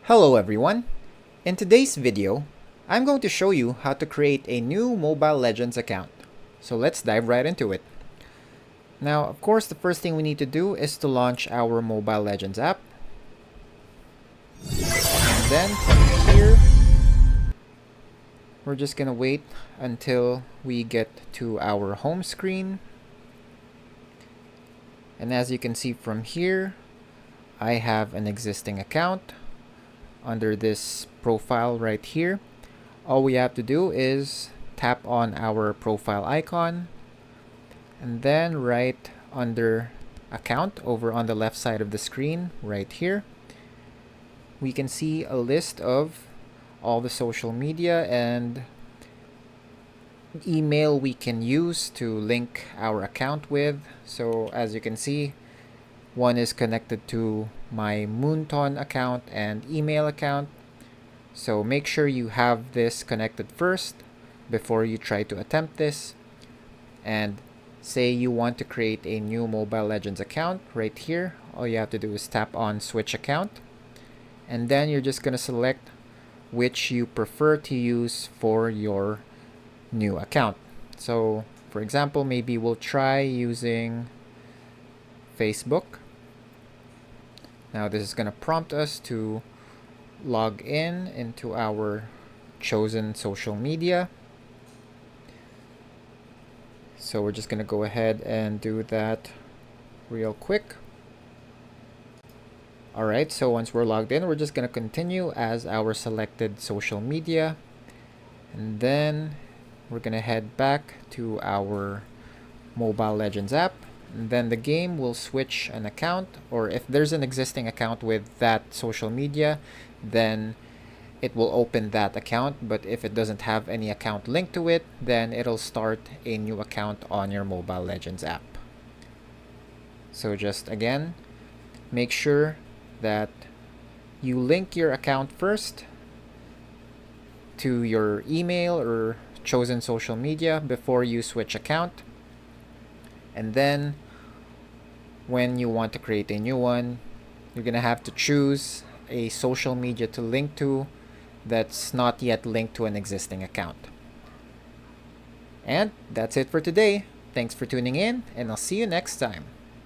Hello everyone! In today's video, I'm going to show you how to create a new Mobile Legends account. So let's dive right into it. Now, of course, the first thing we need to do is to launch our Mobile Legends app. And then from here, we're just gonna wait until we get to our home screen. And as you can see from here, I have an existing account under this profile right here. All we have to do is tap on our profile icon and then right under account over on the left side of the screen right here, we can see a list of all the social media and email we can use to link our account with. So as you can see, one is connected to my Moonton account and email account. So make sure you have this connected first before you try to attempt this. And say you want to create a new Mobile Legends account right here. All you have to do is tap on switch account. And then you're just going to select which you prefer to use for your new account. So for example, maybe we'll try using Facebook. Now this is going to prompt us to log in into our chosen social media. So we're just going to go ahead and do that real quick. Alright, so once we're logged in, we're just going to continue as our selected social media. And then we're going to head back to our Mobile Legends app. And then the game will switch an account, or if there's an existing account with that social media, then it will open that account. But if it doesn't have any account linked to it, then it'll start a new account on your Mobile Legends app. So just again, make sure that you link your account first to your email or chosen social media before you switch account. And then when you want to create a new one, you're gonna have to choose a social media to link to that's not yet linked to an existing account. And that's it for today. Thanks for tuning in, and I'll see you next time.